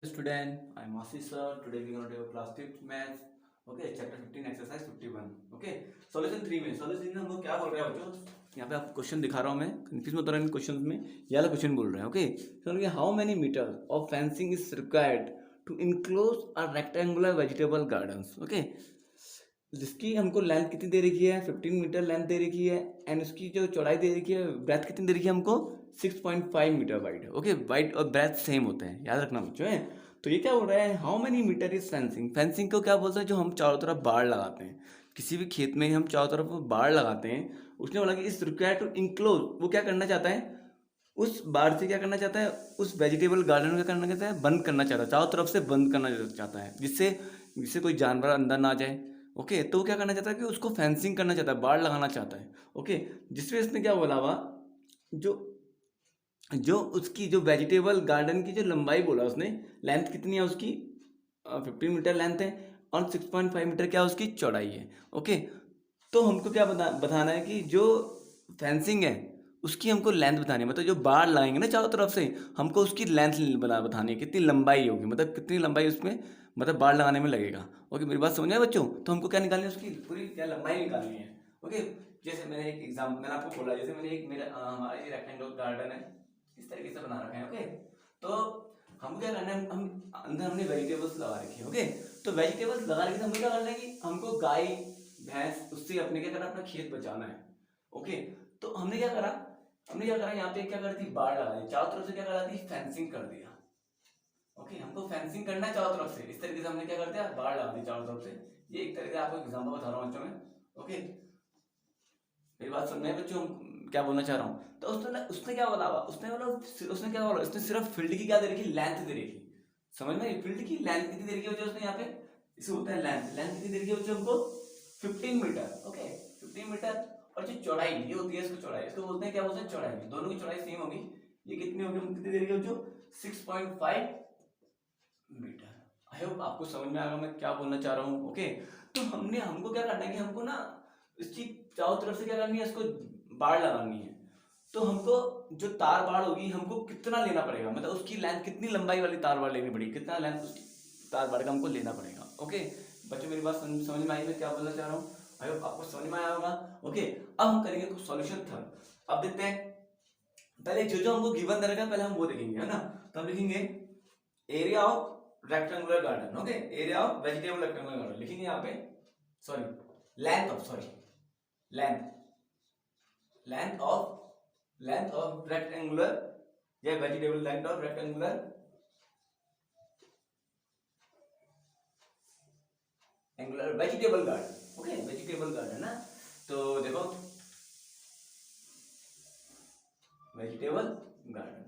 Student, I'm Ashish sir. Today we're going to do class 5th maths. Okay, chapter 15 exercise 51. Okay, solution 3 में solution में हम लोग क्या बोल रहे हैं बच्चों? यहाँ पे आपको क्वेश्चन दिखा रहा हूँ मैं, कंफ्यूज मत हो रहा है इन क्वेश्चन में. ये वाला क्वेश्चन बोल रहे हैं. Okay, so how many meter of fencing is required to enclose a rectangular vegetable gardens. Okay, जिसकी हमको लेंथ कितनी दे रखी है, 15 मीटर लेंथ दे रखी है, एंड उसकी जो चौड़ाई दे रखी है, ब्रेथ कितनी दे रखी है हमको, 6.5 मीटर वाइड. ओके, वाइड और ब्रेथ सेम होते हैं, याद रखना बच्चों है. तो ये क्या बोल रहा है, how many meter is fencing. Fencing को क्या बोलते हैं, जो हम चारों तरफ बाड़ लगाते हैं. किसी भी खेत में हम चारों तरफ बाड़ लगाते हैं. उसने बोला कि इस रिक्वायर टू इंक्लोज, वो क्या करना चाहता है, उस बाढ़ से क्या करना चाहता है, उस वेजिटेबल गार्डन को क्या करना चाहता है, बंद करना चाहता है, चारों तरफ से बंद करना चाहता है, जिससे जिससे कोई जानवर अंदर ना जाए. ओके, तो वो क्या करना चाहता है कि उसको फेंसिंग करना चाहता है, बाढ़ लगाना चाहता है. ओके, जिसमें इसने क्या बोला हुआ, जो जो उसकी जो वेजिटेबल गार्डन की जो लंबाई बोला उसने, लेंथ कितनी है उसकी, 15 मीटर लेंथ है, और 6.5 मीटर क्या उसकी चौड़ाई है. ओके, तो हमको क्या बताना है कि जो फेंसिंग है उसकी हमको लेंथ बतानी है, मतलब जो बाड़ लगाएंगे ना चारों तरफ से, हमको उसकी लेंथ बतानी है, कितनी लंबाई होगी, मतलब कितनी लंबाई उसमें, मतलब बाड़ लगाने में लगेगा. ओके, मेरी बात समझ में आए बच्चों. तो हमको क्या निकालनी है, उसकी पूरी क्या लंबाई निकालनी है. ओके, जैसे मैंने एक एग्जाम मैंने आपको बोला, जैसे मैंने एक मेरा हमारा ये रेक्टेंगल गार्डन है, इस तरीके से बना रखा है. ओके, तो हमको क्या करना है, हम अंदर हमने वेजिटेबल्स लगा रखी है. ओके, तो वेजिटेबल्स लगा रखी, हमको क्या करना है कि हमको गाय भैंस उससे अपने क्या करना, अपना खेत बचाना है. ओके, तो हमने क्या करा यहाँ पे, क्या कर दी, बाड़ लगा दी चारों तरफ से, क्या करा दी, फेंसिंग कर दिया. ओके, हमको फेंसिंग करना है चारों तरफ से, इस तरीके से हमने क्या कर दिया, बाड़ लगा दी चारों तरफ से. ये एक तरीके से आपको एग्जाम्पल बता रहा हूँ बच्चों में. ओके, मेरी बात सुन रहे हैं बच्चों, क्या बोलना चाह रहा हूँ. तो उसने क्या बोला हुआ, उसने क्या बोला, उसने सिर्फ फील्ड की क्या दे रखी, लेंथ दे रखी. समझ में, फील्ड की लेंथ कितनी दे रखी है उसने यहाँ पे, इसे होता है लेंथ. लेंथ कितनी दे रखी है हमको, 15 मीटर. Okay, 15 metre. और जो चौड़ाई ये होती है, इसको चौड़ाई, इसको बोलते हैं, क्या बोलते हैं, चौड़ाई. दोनों की चौड़ाई सेम होगी. ये कितनी होगी, हम कितनी दे रखी है जो, 6.5 मीटर. आई होप आपको समझ में आएगा मैं क्या बोलना चाह रहा हूँ. ओके, तो हमको क्या करना है कि हमको ना इसकी चारों तरफ से क्या करनी है, इसको बाड़ लगानी है. तो हमको जो तार बाड़ होगी, हमको कितना लेना पड़ेगा, मतलब उसकी लेंथ कितनी लंबाई वाली तार बाड़ लेनी पड़ेगी, कितना लेंथ उसकी तार बाड़ का हमको लेना पड़ेगा. ओके बच्चों, मेरी बात समझ में आई, मैं क्या बोलना चाह रहा हूँ, आई होप आपको समझ में आया होगा. ओके, अब हम करेंगे कुछ सॉल्यूशन थर्ड. अब देखते हैं, पहले जो जो हमको गिवन दे रखा है पहले हम वो देखेंगे, है ना. तो हम लिखेंगे area of rectangular garden. Okay, area of vegetable rectangular garden लिखेंगे यहाँ पे, sorry length length of rectangular या vegetable, length of rectangular vegetable garden. Okay, vegetable garden ना. तो देखो, वेजिटेबल गार्डन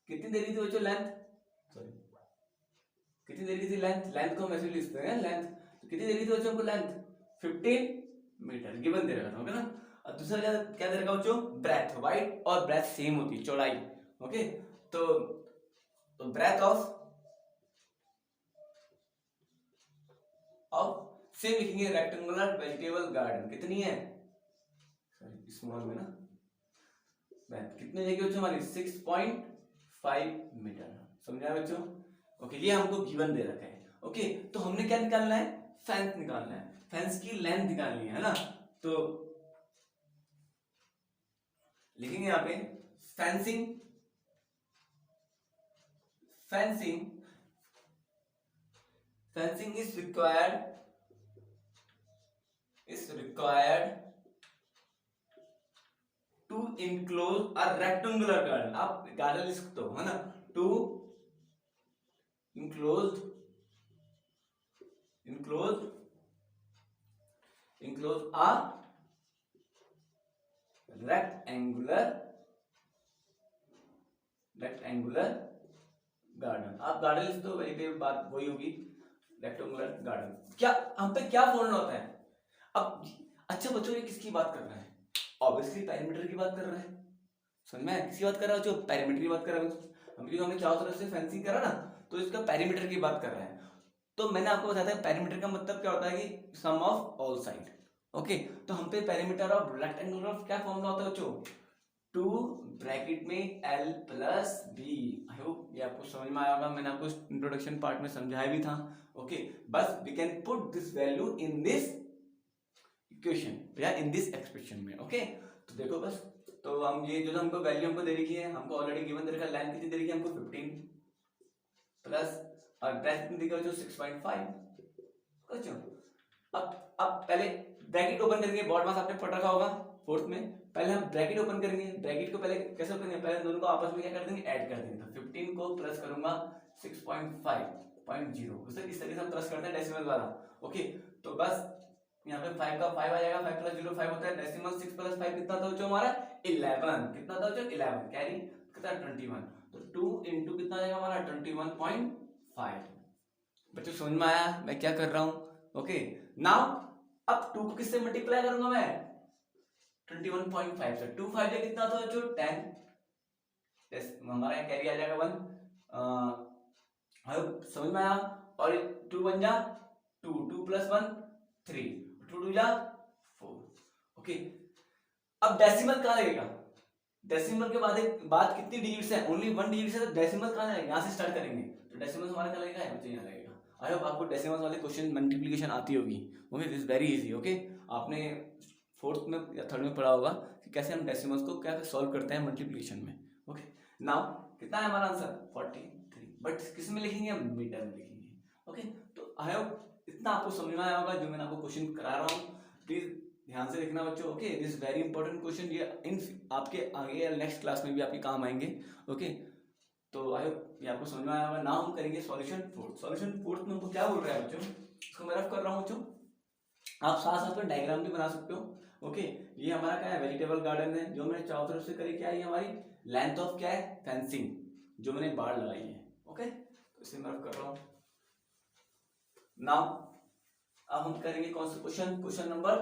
कितनी देरी थी बच्चों, लेंथ, सॉरी कितनी देरी थी लेंथ, लेंथ को हम ऐसे लिखते हैं लेंथ. तो कितनी देरी थी बच्चों को लेंथ, 15 मीटर गिवन दे रखा था. ओके ना. और दूसरा क्या क्या दे रखा बच्चों, ब्रेथ, वाइड और ब्रेथ सेम होती है, चौड़ाई. ओके, तो ब्रेथ ऑफ सेम लिखेंगे, रेक्टेंगुलर वेजिटेबल गार्डन कितनी है, सॉरी स्मॉल में ना, ब्रेथ कितनी देगी बच्चों हमारी, 6.5 मीटर. समझा बच्चों. ओके, ये हमको गिवन दे रखा है. ओके, तो हमने क्या निकालना है, फेंस निकालना है, फेंस की लेंथ निकालनी है ना. तो लिखेंगे यहाँ पे fencing fencing fencing is required to enclose a rectangular garden. आप गार्डन लिख सकते हो, है ना. To enclose a rectangular garden. आप गार्डन लिख दो, वही पे बात वही होगी, रेक्टेंगुलर गार्डन. क्या हम पे क्या फॉर्मूला होता है. अब अच्छा बच्चों, ये किसकी बात कर रहा है, ऑब्वियसली पैरामीटर की बात कर रहा है. समझ में, किसकी बात कर रहा है जो, पैरामीटर की बात कर रहा है. हमने चारों तरफ से फेंसिंग करा ना, तो इसका पैरामीटर की बात कर रहा है. तो मैंने आपको बताया था पैरामीटर का मतलब क्या होता है कि sum of all side. Okay, तो हम पे पैरामीटर ऑफ रेक्टेंगुलर ऑफ क्या फॉर्मूला होता है बच्चों, टू ब्रैकेट में L plus B. I hope ये आपको समझ में आया होगा, मैंने आपको इंट्रोडक्शन पार्ट में समझाया भी था। ओके, बस we can put this value in this equation या इन दिस एक्सप्रेशन में। ओके, तो देखो बस, तो हम ये जो हमको वैल्यू हमको दे रखी है, हमको ऑलरेडी गिवन दे रखा है, लेंथ कितनी दे रखी है हमको 15 प्लस और ब्रैकेट कितनी दे रखी है 6.5। अब पहले ब्रैकेट ओपन करेंगे, बॉड मास आपने पढ़ रखा होगा फोर्थ में। पहले हम ब्रैकेट ओपन करेंगे, ब्रैकेट को पहले कैसे ओपन करेंगे, पहले दोनों को आपस में क्या कर देंगे, ऐड कर देंगे। तो 15 को प्लस करूंगा 6.5.0, इस तरीके से हम प्लस करते हैं डेसिमल वाला। ओके, तो बस यहाँ पे 5 का 5 आ जाएगा, 5 प्लस 0 5 होता है, डेसिमल 6 प्लस 5 कितना था बच्चों हमारा 11, कितना था बच्चों 11, कैरी कितना 21, तो 2 इंटू कितना आ जाएगा हमारा 21.5। बच्चों समझ में आया मैं क्या कर रहा हूँ? ओके, नाउ अब 2 को किससे मल्टीप्लाई करूंगा मैं 21.5 से, 2 5 कितना था बच्चों 10, हमारा कैरी आ जाएगा 1। समझ में आया? और 2 1 जा 2, 2 प्लस 1 3, 2 2 जा 4। ओके, अब डेसिमल कहाँ लगेगा, डेसिमल के बाद कितनी डिजिट्स है, ओनली 1 डिजिट है, तो डेसिमल कहाँ लगेगा, यहाँ से स्टार्ट करेंगे, तो डेसिमल हमारा कहाँ लगेगा, यहाँ लगेगा। आई होप आपको डेसिमल वाले क्वेश्चन मल्टीप्लिकेशन आती होगी। Okay, this very easy. Okay, आपने फोर्थ में या थर्ड में पढ़ा होगा कि कैसे हम डेसिमल्स को क्या सॉल्व करते हैं मल्टीप्लिकेशन में। ओके, नाउ कितना है हमारा आंसर 43, बट किस में लिखेंगे, मीटर में लिखेंगे। ओके, तो आई होप इतना आपको समझ में आया होगा जो मैंने आपको क्वेश्चन करा रहा हूँ, प्लीज ध्यान से लिखना बच्चों। Okay, this very important question, ये इन आपके आगे या नेक्स्ट क्लास में भी आपके काम आएंगे। ओके, तो आई होप ये आपको समझ में आया होगा। नाउ हम करेंगे सॉल्यूशन फोर्थ। सॉल्यूशन फोर्थ में हमको क्या बोल रहा है बच्चों, इसको मैं रफ कर रहा हूँ बच्चों, आप साथ साथ में डायग्राम भी बना सकते हो। ओके, ये हमारा क्या है, वेजिटेबल गार्डन है, जो मैंने चारों तरफ से करी क्या है, हमारी लेंथ ऑफ क्या है, फेंसिंग, जो मैंने बाढ़ लगाई है। ओके, तो इसे मैं रफ कर रहा हूँ। नाउ अब हम करेंगे कौन सा question, question number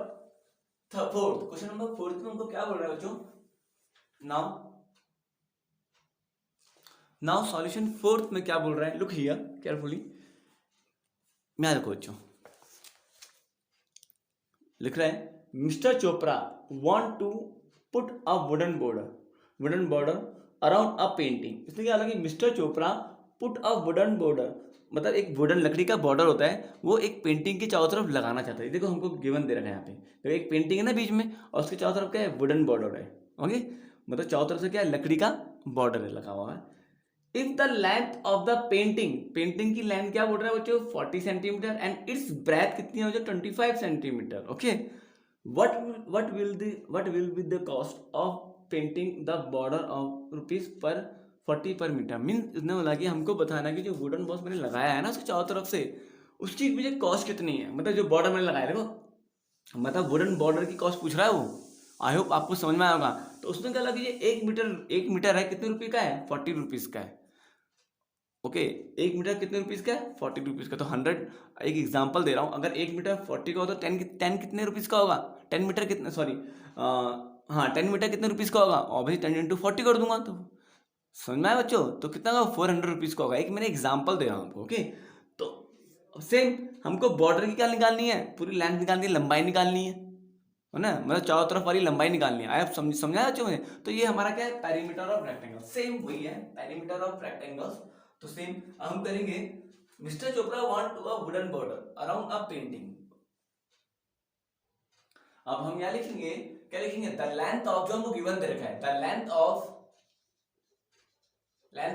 fourth. Question number fourth में हमको क्या बोल रहा है बच्चों, नाउ सॉल्यूशन फोर्थ में क्या बोल रहा है, लुक हियर केयरफुली। मैं देखो बच्चों, लिख रहा है mister Chopra want to put a wooden border around a painting. इसलिए क्या लगे, mister Chopra put a wooden border, मतलब एक वुडन लकड़ी का बॉर्डर होता है, वो एक पेंटिंग के चारों तरफ लगाना चाहता है। देखो हमको गिवन दे रखा है यहाँ पे, तो एक पेंटिंग है ना बीच में, और उसके चारों तरफ क्या है, वुडन बॉर्डर है। ओके, मतलब चारों तरफ से क्या है, लकड़ी का बॉर्डर है लगा हुआ है। If the length of the painting की लेंथ क्या बोल रहा है बच्चों 40 सेंटीमीटर, एंड इट्स ब्रेथ कितनी है बच्चों 25 centimetre. Okay, what will be the cost of painting the border of rupees पर 40 पर मीटर। मीन इसने बोला कि हमको बताना कि जो वुडन बॉक्स मैंने लगाया है ना उसके चारों तरफ से, उसकी मुझे कॉस्ट कितनी है, मतलब जो बॉर्डर मैंने लगाया देखो, मतलब वुडन बॉर्डर की कॉस्ट पूछ रहा है वो। आई होप आपको समझ में आया होगा। तो उसने कहा कि ये 1 मीटर है, कितने रुपये का है, 40 रुपीज का है। ओके, 1 मीटर कितने रुपीज का है, 40 रुपीज का। तो 100, एक एग्जांपल दे रहा हूँ, अगर 1 मीटर 40 का हो तो 10 कितने रुपीज का होगा, 10 मीटर कितने, सॉरी हाँ 10 मीटर कितने रुपीज का होगा, ऑब्वियसली 10 इंटू 40 कर दूंगा। तो समझ में आया बच्चों, तो कितना का 400 रुपीज का होगा। एक मैंने एग्जाम्पल दे रहा हूँ आपको। ओके, तो सेम हमको बॉर्डर की क्या निकालनी है, पूरी लेंथ निकालनी है, लंबाई निकालनी है ना, मतलब चारों तरफ वाली लंबाई निकालनी है। आप समझा बच्चों में, तो ये हमारा क्या है, पेरीमीटर ऑफ रेक्टेंगल, सेम वही है पेरीमीटर ऑफ रेक्टेंगल्स। तो सेम हम करेंगे, mister Chopra want to a wooden border around a painting. अब हम यहां लिखेंगे, क्या लिखेंगे, द लेंथ ऑफ, जो हमको गिवन दे रखा है, the length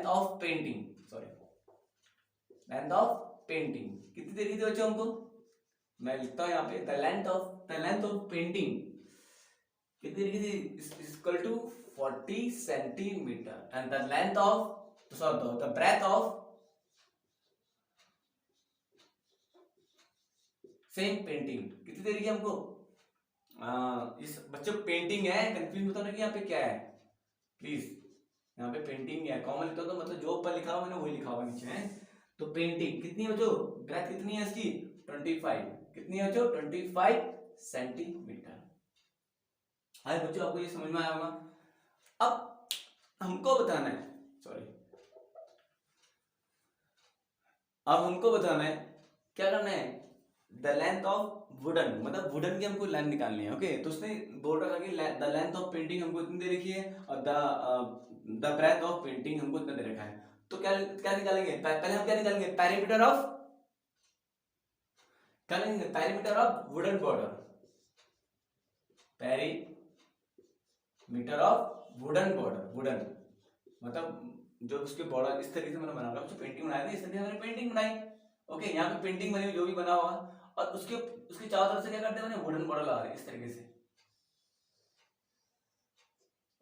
of painting, sorry length of painting कितनी दे रही थी बच्चों हमको, मैं लिखता हूं यहाँ पे, द लेंथ ऑफ पेंटिंग कितनी दे रही थी, equal to 40 centimeter, and the length of, sorry the breadth of same painting कितनी दे रही है हमको, इस बच्चों पेंटिंग है, कंफ्यूज मत होना कि यहाँ पे क्या है प्लीज, यहाँ पे पेंटिंग है, कॉमन लिखता तो मतलब जो ऊपर लिखा हुआ मैंने वही लिखा हुआ नीचे है। तो पेंटिंग कितनी है बच्चों, ब्रेथ कितनी है इसकी 25, कितनी है बच्चों 25 सेंटीमीटर। हाय बच्चों, आपको ये समझ में आया होगा। अब हमको बताना है, सॉरी, अब हमको बताना है क्या करना है, द लेंथ ऑफ वुडन, मतलब वुडन की हमको लेंथ निकालनी है। ओके, तो उसने बोल रखा कि द लेंथ ऑफ पेंटिंग हमको इतनी दे रखी है और द ब्रेथ ऑफ पेंटिंग हमको इतना दे रखा है। तो क्या क्या निकालेंगे, पहले हम क्या निकालेंगे, पेरीमीटर ऑफ, क्या लेंगे, perimeter of wooden border, perimeter of wooden border, wooden मतलब जो उसके बॉर्डर इस तरीके से मैंने बना रहा, जो पेंटिंग बनाई थी इस तरीके से मैंने पेंटिंग बनाई। ओके, यहाँ पे पेंटिंग बनी हुई जो भी बना हुआ, और उसके उसके चारों तरफ से क्या करते हैं, मैंने वुडन बॉर्डर लगा रहे इस तरीके से।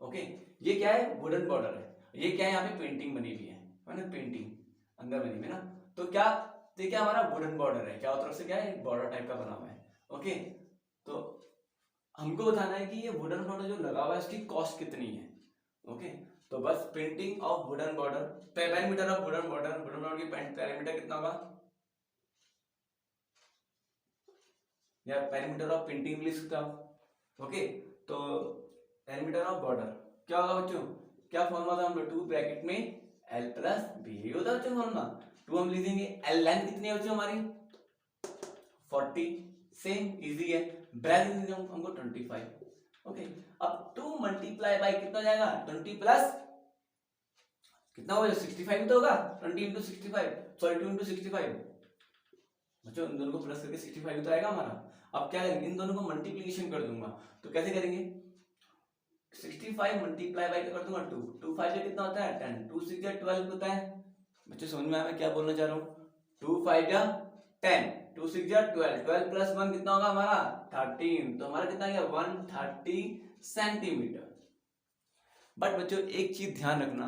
ओके, ये क्या है, वुडन बॉर्डर है। ये क्या है, यहाँ पे पेंटिंग बनी हुई है ना, पेंटिंग अंदर बनी हुई है ना। तो क्या, ये क्या हमारा वुडन बॉर्डर है, चारों तरफ से क्या है, बॉर्डर टाइप का बना हुआ है। ओके, तो हमको बताना है कि ये वुडन बॉर्डर जो लगा हुआ है उसकी कॉस्ट कितनी है। ओके, तो बस painting of wooden border, perimeter of wooden border, wooden border की पेरीमीटर कितना होगा, या पेरीमीटर ऑफ पेंटिंग भी लिख सकते हो। ओके, तो पेरीमीटर ऑफ बॉर्डर क्या होगा बच्चों, क्या फॉर्मूला था हम लोग, 2 ब्रैकेट में एल प्लस बी, ये होता है बच्चों फॉर्मूला। 2 हम लिख देंगे, एल लेंथ कितनी है बच्चों हमारी 40, सेम इजी है, ब्रैकेट हमको 25। ओके, अब 2 मल्टीप्लाई बाय कितना हो जाएगा, 20 प्लस कितना होगा, 65 तो होगा, 20 इंटू 65, सॉरी 2 इंटू 65 बच्चों, इन दोनों को प्लस करके 65 तो आएगा हमारा। अब क्या करेंगे, इन दोनों को मल्टीप्लीकेशन कर दूंगा, तो कैसे करेंगे, 65 मल्टीप्लाई बाय कर दूंगा 2, 2 5 जा कितना होता है 10, 2 6 जा 12 होता है। बच्चों समझ में आया मैं क्या बोलना चाह रहा हूँ, 2 5 जा 10, 2 6 जा 12, 12 प्लस 1 कितना होगा हमारा 13, तो हमारा कितना गया 130 सेंटीमीटर। बट बच्चों एक चीज ध्यान रखना,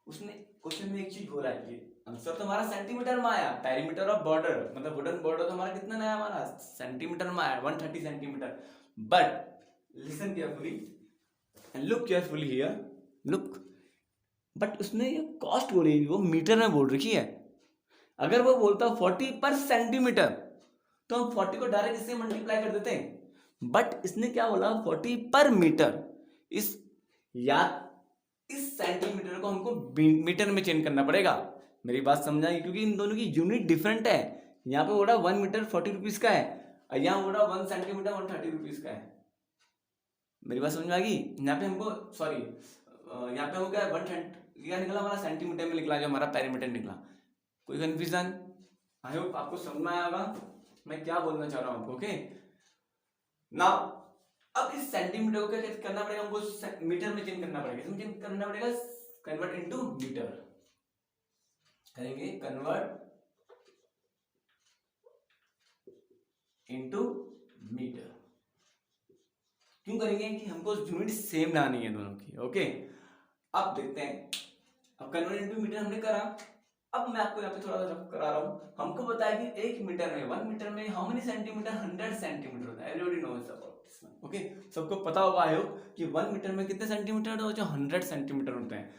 उसने क्वेश्चन में एक चीज बोला है, ये आंसर तो हमारा सेंटीमीटर में आया, पेरीमीटर ऑफ बॉर्डर मतलब वुडन बॉर्डर तो हमारा कितना नया हमारा सेंटीमीटर में आया 130 centimetre. But listen carefully and look carefully here, look, but उसने ये कॉस्ट बोली, वो मीटर में बोल रखी है। अगर वो बोलता 40 पर सेंटीमीटर तो हम 40 को डायरेक्ट इससे मल्टीप्लाई कर देते हैं, बट इसने क्या बोला 40 पर मीटर, इस या इस सेंटीमीटर को हमको मीटर में चेंज करना पड़ेगा। मेरी बात समझाई, क्योंकि इन दोनों की यूनिट डिफरेंट है, यहाँ पे बोला 1 मीटर 40 रुपीज का है, और यहाँ बोला 1 सेंटीमीटर 130 रुपीज का है। मेरी बात समझ में आ गई, यहाँ पे हमको सॉरी यहाँ पे हो गया 130 निकला हमारा, सेंटीमीटर में निकला जो हमारा पेरीमीटर निकला। कोई कंफ्यूजन, आई होप आपको समझ में आया होगा मैं क्या बोलना चाह रहा हूँ आपको। ओके, ना अब इस सेंटीमीटर को क्या करना पड़ेगा, हमको मीटर में चेंज करना पड़ेगा, इसमें चेंज करना पड़ेगा, कन्वर्ट इनटू मीटर करेंगे, कन्वर्ट इनटू मीटर। क्यों करेंगे कि हमको यूनिट सेम लानी है दोनों की। ओके, अब देखते हैं, अब कन्वर्ट इनटू मीटर हमने करा, अब मैं आपको यहाँ पे थोड़ा सा करा रहा हूँ। हमको बताया कि 1 मीटर में 1 मीटर में हाउ मेनी सेंटीमीटर, 100 सेंटीमीटर होता है, everybody knows about this one. Okay, सबको पता होगा आयो कि 1 मीटर में कितने सेंटीमीटर होते हैं, जो 100 सेंटीमीटर होते हैं।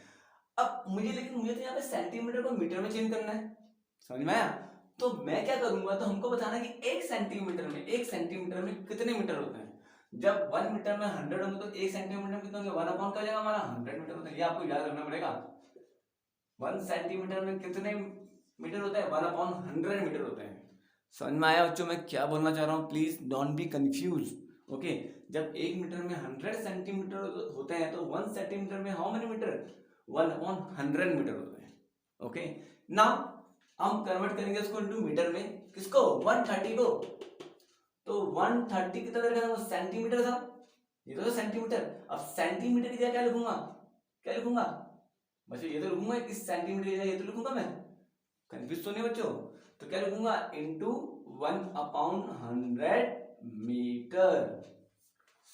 अब मुझे तो यहाँ पे सेंटीमीटर को मीटर में चेंज करना है, समझ में आया। तो मैं क्या करूंगा, तो हमको बताना है कि 1 सेंटीमीटर में कितने मीटर होते हैं। जब 1 मीटर में 100 होंगे तो 1 सेंटीमीटर में कितने होंगे, 1 अपॉन का जाएगा हमारा 100 मीटर होता है, ये आपको याद रखना पड़ेगा। 1 सेंटीमीटर में कितने मीटर होता है, 1 अपॉन 100 मीटर होते हैं। समझ में आया बच्चों मैं क्या बोलना चाह रहा हूँ, please don't be confuse. Okay, जब 1 मीटर में 100 सेंटीमीटर होते हैं तो 1 सेंटीमीटर में how many meter, 1 upon 100 meter होते हैं। ओके, नाउ हम कन्वर्ट करेंगे उसको इनटू मीटर में, किसको 130 को, तो 130 कितना रहेगा, सेंटीमीटर था, ये तो सेंटीमीटर। अब सेंटीमीटर की जगह क्या लिखूंगा, क्या लिखूंगा बच्चों, ये तो लिखूंगा कि सेंटीमीटर की जगह ये तो लिखूंगा मैं, कंफ्यूज तो नहीं बच्चों। तो क्या लिखूंगा, इनटू 1 अपॉन 100 मीटर।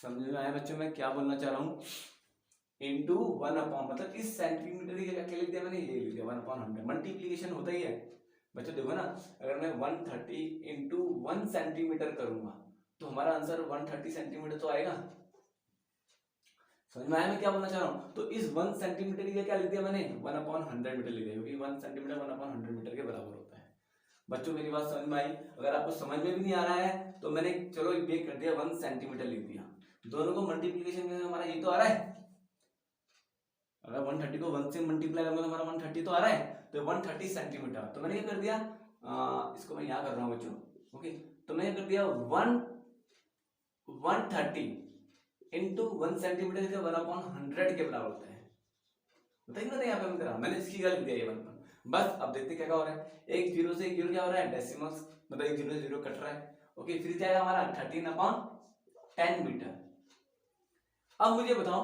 समझ में आया बच्चों मैं क्या बोलना चाह रहा हूँ, इनटू 1 अपॉन मतलब इस सेंटीमीटर की जगह क्या लिख दिया मैंने, ये लिख दिया 1 अपॉन 100, मल्टीप्लीकेशन होता ही है बच्चों। देखो ना, अगर मैं 130 इंटू 1 सेंटीमीटर करूंगा तो हमारा आंसर 130 सेंटीमीटर तो आएगा। समझ में आया मैं क्या बोलना चाह रहा हूँ। तो इस 1 सेंटीमीटर की जगह क्या लिख दिया मैंने, 1 अपॉन 100 मीटर लिख दिया, क्योंकि 1 सेंटीमीटर 1 अपॉन 100 मीटर के बराबर होता है। बच्चों मेरी बात समझ में आई, अगर आपको समझ में भी नहीं आ रहा है तो मैंने चलो ये कर दिया 1 सेंटीमीटर लिख दिया, दोनों को मल्टीप्लीकेशन में हमारा ये तो आ रहा है। अगर 130 को 1 से मल्टीप्लाई करूंगा तो हमारा 130 तो आ रहा है, तो 130 सेंटीमीटर। तो मैंने क्या कर दिया, इसको मैं यहाँ कर रहा हूँ बच्चों, ओके, तो मैंने कर दिया 130 इंटू 1 सेंटीमीटर का 1/100 के बराबर होता है। बताइए ना, यहाँ पे हम करा, मैंने इसकी गलत दिया ये 1। बस अब देखते क्या हो रहा है, एक जीरो से एक जीरो क्या हो रहा है, डेसिमल्स, मतलब एक जीरो से जीरो कट रहा है। ओके, फिर जाएगा हमारा 13/10 मीटर। अब मुझे बताओ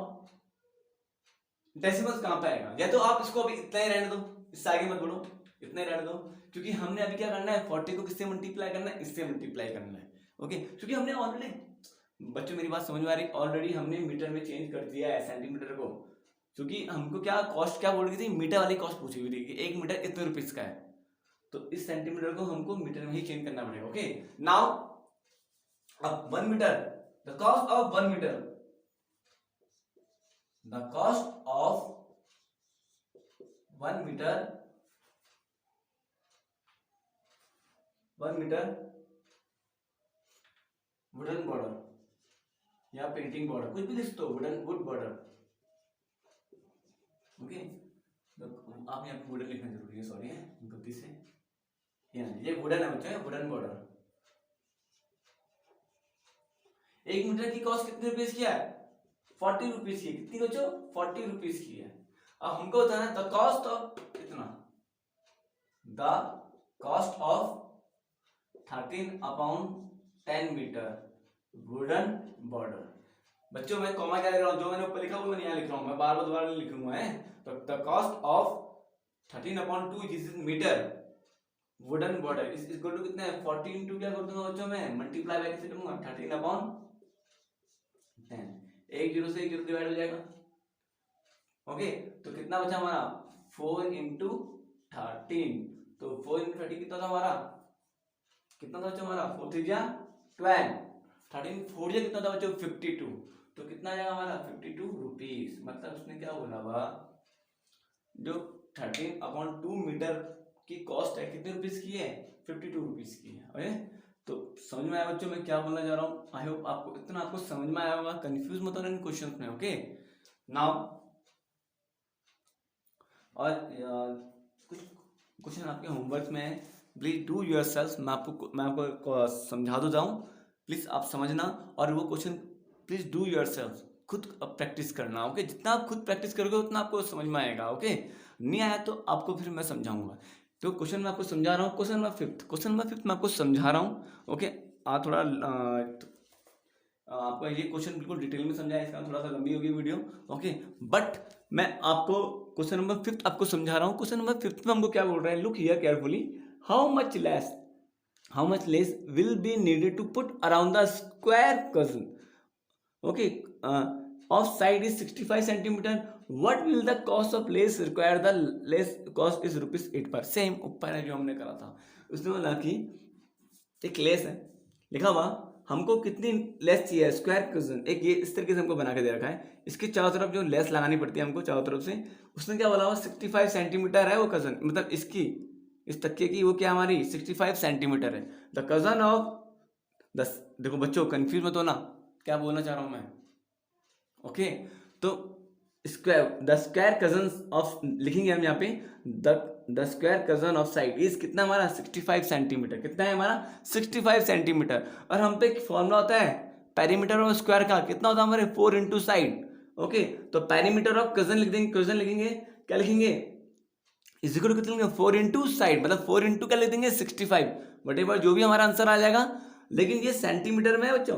डेसिमल्स कहां पे आएगा, या तो आप इसको अभी इतना ही रहने दो, इससे आगे मत बढ़ो, इतना ही रहने दो, क्योंकि हमने अभी क्या करना है, 40 को किससे मल्टीप्लाई करना है, इससे मल्टीप्लाई करना है। ओके, क्योंकि हमने ऑलरेडी, बच्चों मेरी बात समझ में आ रही, ऑलरेडी हमने मीटर में चेंज कर दिया है सेंटीमीटर को, क्योंकि हमको क्या कॉस्ट क्या बोल रही थी, मीटर वाली कॉस्ट पूछी हुई थी कि 1 मीटर इतने रुपीज का है, तो इस सेंटीमीटर को हमको मीटर में ही चेंज करना पड़ेगा। ओके, नाउ अब 1 meter, the cost of 1 meter, the cost of 1 meter, 1 meter wooden border या पेंटिंग बॉर्डर, कुछ भी लिख दो, वुड बॉर्डर। ओके, आप यहाँ पे वुडन लिखना जरूरी है, सॉरी है गलती से, ये वुडन है बच्चों, वुडन बॉर्डर। 1 मीटर की कॉस्ट कितने रुपीज की है, 40 रुपीज की, कितनी बच्चों, 40 रुपीज की है। अब हमको बताना है द कॉस्ट ऑफ कितना, the cost of 13/10 meter wooden border. बच्चों मैं कॉमा क्या लिख रहा हूँ, जो मैंने ऊपर लिखा वो मैं यहाँ लिख रहा हूँ, मैं बार बार दोबारा नहीं लिखूंगा है। तो the cost of 13/2 this is meter wooden border is equal to कितना है, 40 इंटू क्या कर दूंगा बच्चों मैं, मल्टीप्लाई बाय कैसे करूंगा, 13/10, एक जीरो से एक जीरो डिवाइड हो जाएगा। ओके, तो कितना बचा हमारा, 4 इंटू 13, तो 4 इंटू 30 कितना था हमारा, कितना था बच्चों हमारा, 4 3 जा 12, 13 4 जा कितना था बच्चों, 52, तो कितना आएगा हमारा 52 रुपीज। मतलब उसने क्या बोला बा, जो 13/2 मीटर की कॉस्ट है कितने रुपीज की है, 52 रुपीज की है। ओके, तो समझ में आया बच्चों मैं क्या बोलना चाह रहा हूँ, आई होप आपको इतना आपको समझ में आया होगा, कंफ्यूज मत होना इन क्वेश्चंस में। ओके, नाउ और कुछ क्वेश्चन आपके होमवर्क में है, प्लीज डू योरसेल्फ, मैं आपको समझा दो जाऊं, प्लीज आप समझना, और वो क्वेश्चन प्लीज डू योरसेल्फ, खुद प्रैक्टिस करना। ओके, जितना आप खुद प्रैक्टिस करोगे उतना आपको समझ में आएगा। ओके, नहीं आया तो आपको फिर मैं समझाऊंगा। तो क्वेश्चन मैं आपको समझा रहा हूँ, क्वेश्चन नंबर फिफ्थ मैं आपको समझा रहा हूँ। ओके, आप थोड़ा आपको ये क्वेश्चन बिल्कुल डिटेल में समझाया, इसका थोड़ा सा लंबी होगी वीडियो। ओके, बट मैं आपको क्वेश्चन नंबर 5 आपको समझा रहा हूँ। क्वेश्चन नंबर 5 में हमको क्या बोल रहा है, look here carefully, how much lace will be needed to put around the square cushion, okay, of side is 65 centimeter, what will the cost of lace require, the lace cost is ₹8 per. Same ऊपर है जो हमने करा था, उसने बोला कि एक लेस है, लिखा हुआ हमको कितनी लेस चाहिए, स्क्वायर कर्सन, एक ये इस तरीके से हमको बना के दे रखा है, इसके चारों तरफ जो लेस लगानी पड़ती है हमको चारों तरफ से, उसने क्या बोला हुआ 65 सेंटीमीटर है वो कर्सन, मतलब इसकी इस तकिए की वो क्या हमारी 65 सेंटीमीटर है। द कर्सन ऑफ देखो बच्चों कंफ्यूज मत होना क्या बोलना चाह रहा हूं मैं। ओके, तो द स्क्वायर कजन ऑफ लिखेंगे हम यहाँ पे, the square cousin of side is कितना हमारा 65 सेंटीमीटर, कितना है हमारा 65 सेंटीमीटर, और हम पे एक फॉर्मूला होता है पेरीमीटर ऑफ स्क्वायर का, कितना होता है हमारे 4 इंटू साइड। ओके, तो पेरीमीटर ऑफ कजन लिख देंगे, कजन लिखेंगे क्या लिखेंगे, इज इक्वल टू कितना लिखेंगे 4 इंटू साइड, मतलब 4 इंटू क्या लिख देंगे 65, वटेवर जो भी हमारा आंसर आ जाएगा, लेकिन ये सेंटीमीटर में है बच्चों।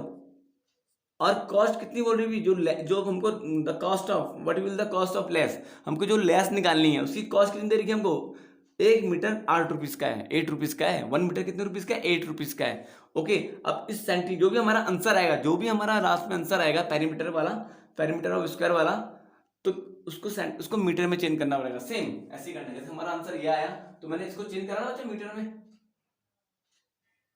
और कॉस्ट कितनी बोल रही है, जो हमको the cost of what will the cost of less, हमको जो लेस निकालनी है उसकी कॉस्ट कितनी दे रही है हमको, 1 मीटर 8 रुपीज का है, 8 रुपीज का है, 1 मीटर कितने रुपीज का है, 8 रुपीज का है। ओके, अब इस सेंटी जो भी हमारा आंसर आएगा, जो भी हमारा लास्ट में आंसर आएगा पेरीमीटर वाला, पेरीमीटर ऑफ स्क्वायर वाला, तो उसको मीटर में चेंज करना पड़ेगा। सेम ऐसे ही करना है, जैसे हमारा आंसर ये आया तो मैंने इसको चेंज करा ना मीटर में,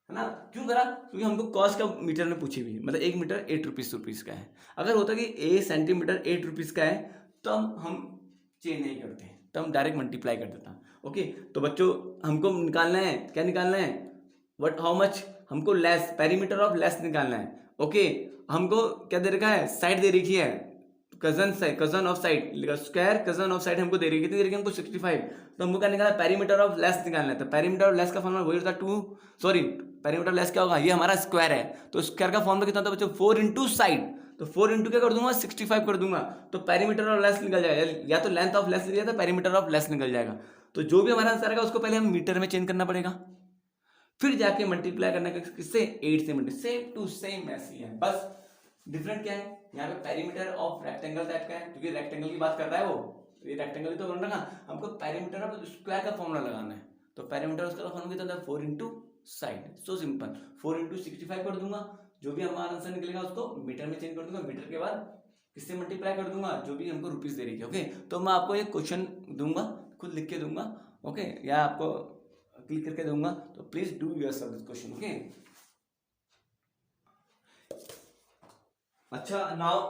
है ना, क्यों करा, क्योंकि हमको कॉस्ट का मीटर में पूछी हुई, मतलब 1 मीटर 8 रुपीज का है। अगर होता कि 1 सेंटीमीटर 8 रुपीज का है तो हम चेंज नहीं करते, तो हम डायरेक्ट मल्टीप्लाई कर देता। ओके, तो बच्चों हमको निकालना है, क्या निकालना है, व्हाट हाउ मच, हमको लेस पेरीमीटर ऑफ लेस निकालना है। ओके, हमको क्या दे रखा है, साइड दे रखी है cousin of side, square cousin of side हमको दे रही है, कितनी दे रही है हमको 65। तो हमको क्या निकालना है, पेरीमीटर ऑफ लेस निकालना है। तो पेरीमीटर ऑफ लेस का फॉर्मूला वही होता है 2, सॉरी पेरीमीटर ऑफ लेस क्या होगा, ये हमारा स्क्वायर है, तो स्क्वायर का फॉर्मूला कितना होता है बच्चों, 4 इंटू साइड। तो 4 इंटू क्या कर दूंगा, 65 कर दूंगा, तो पेरीमीटर ऑफ लेस निकल जाएगा, या तो लेंथ ऑफ लेस लिया था, पेरीमीटर ऑफ लेस निकल जाएगा। तो जो भी हमारा आंसर आएगा उसको पहले हम मीटर में चेंज करना पड़ेगा, फिर जाके मल्टीप्लाई करना है किससे, 8 से मल्टीप्लाई, सेम टू सेम ऐसी है, बस डिफरेंट क्या है, यहाँ पे पेरीमीटर ऑफ रेक्टेंगल टाइप का है, क्योंकि रेक्टेंगल की बात कर रहा है वो, ये रेक्टेंगल ही तो बन रहा है, हमको पेरीमीटर ऑफ स्क्वायर का फॉर्मूला लगाना है। तो पेरीमीटर उसका फॉर्मूला कितना होता है, 4 into side, so simple, 4 into 65 कर दूंगा, जो भी हमारा आंसर निकलेगा उसको मीटर में चेंज कर दूंगा, मीटर के बाद किससे मल्टीप्लाई कर दूंगा, जो भी हमको रुपीज दे रही है। ओके, तो मैं आपको एक क्वेश्चन दूंगा, खुद लिख के दूंगा, ओके, या आपको क्लिक करके दूंगा, तो please do yourself this question. Okay, अच्छा नाउ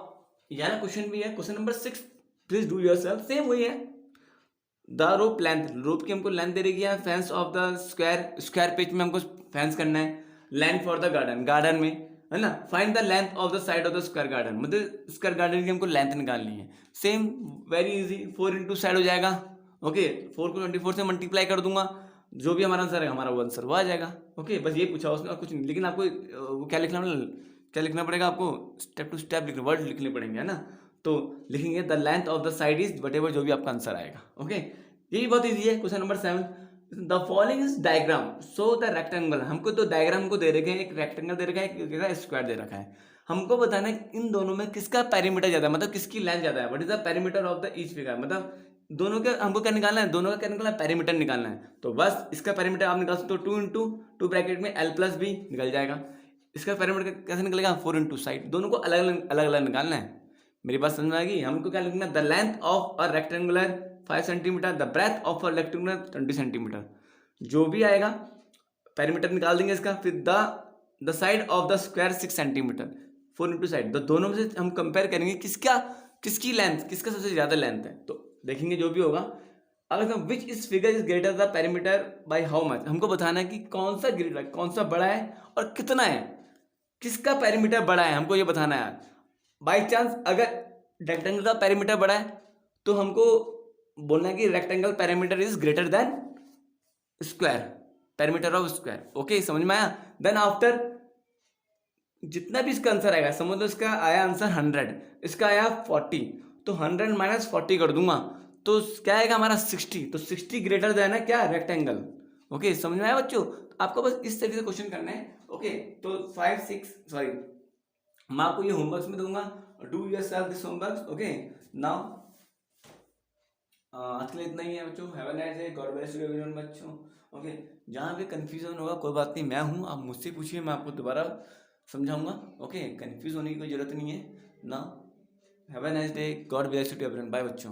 यहाँ क्वेश्चन भी है, question number 6, please do yourself, same वही है, द रोप लेंथ, रोप की हमको लेंथ दे रही है, fence of the square, square page में हमको फेंस करना है, length for the garden, garden में है ना, find the length of the side of the square garden, मतलब स्क्वायर गार्डन की हमको लेंथ निकालनी है। Same very easy, 4 into side हो जाएगा, ओके, 4 को 24 से मल्टीप्लाई कर दूंगा, जो भी हमारा आंसर है हमारा वो आंसर वो आ जाएगा। ओके, बस ये पूछा उसमें और कुछ नहीं, लेकिन आपको वो क्या लिखना पड़ेगा आपको, स्टेप टू स्टेप लिखना, वर्ड लिखने पड़ेंगे, है ना, तो लिखेंगे the length of the side is whatever, जो भी आपका आंसर आएगा। ओके, ये भी बहुत इजी है। Question number 7, the following is diagram so the rectangle, हमको तो डायग्राम को दे रखे हैं, एक रेक्टेंगल दे रखा है, एक स्क्वायर दे रखा है, हमको बताना है इन दोनों में किसका पेरीमीटर ज्यादा है, मतलब किसकी लेंथ ज्यादा है, what is the perimeter of the each figure, मतलब दोनों के हमको क्या निकालना है, दोनों का क्या निकालना है, पेरीमीटर निकालना है। तो बस इसका पेरीमीटर आप निकाल सकते हो, 2 इंटू 2 ब्रैकेट में l प्लस बी निकल जाएगा। इसका पेरीमीटर कैसे निकलेगा, 4 इंटू साइड, दोनों को अलग अलग निकालना है। मेरी बात समझ में आएगी, हमको क्या लिखना है, the length of a rectangular 5 centimeter, the breadth of a rectangular 20 centimeter, जो भी आएगा पेरीमीटर निकाल देंगे इसका, फिर the side of the square 6 centimeter, 4 into side, तो दोनों में से हम कंपेयर करेंगे किसकी लेंथ, किसका सबसे ज्यादा लेंथ है, तो देखेंगे जो भी होगा। अगर which is figure is greater the perimeter by how much, हमको बताना है कि कौन सा ग्रेटर, कौन सा बड़ा है और कितना है, किसका पेरीमीटर बड़ा है, हमको ये बताना है। बाई चांस अगर रेक्टेंगल का पेरीमीटर बड़ा है तो हमको बोलना है कि rectangle perimeter is greater than square, perimeter of square. Okay, समझ में आया। देन आफ्टर जितना भी इसका आंसर आएगा, समझ लो इसका आया आंसर 100, इसका आया 40, तो 100 माइनस 40 कर दूंगा, तो क्या आएगा हमारा 60, तो 60 ग्रेटर देन है क्या, रेक्टेंगल। ओके, समझ में आया बच्चों, आपको बस इस तरीके से क्वेश्चन करना है। ओके, तो 5 6 सॉरी, मैं आपको ये होमवर्क में दूंगा, do yourself this homework. Okay, now आज के लिए इतना ही है बच्चों, have a nice day, God bless you everyone बच्चों। ओके, जहाँ भी कंफ्यूजन होगा कोई बात नहीं, मैं हूँ, आप मुझसे पूछिए, मैं आपको दोबारा समझाऊंगा। ओके, कंफ्यूज होने की कोई जरूरत नहीं है ना। Have a nice day, God bless you everyone, bye बच्चों।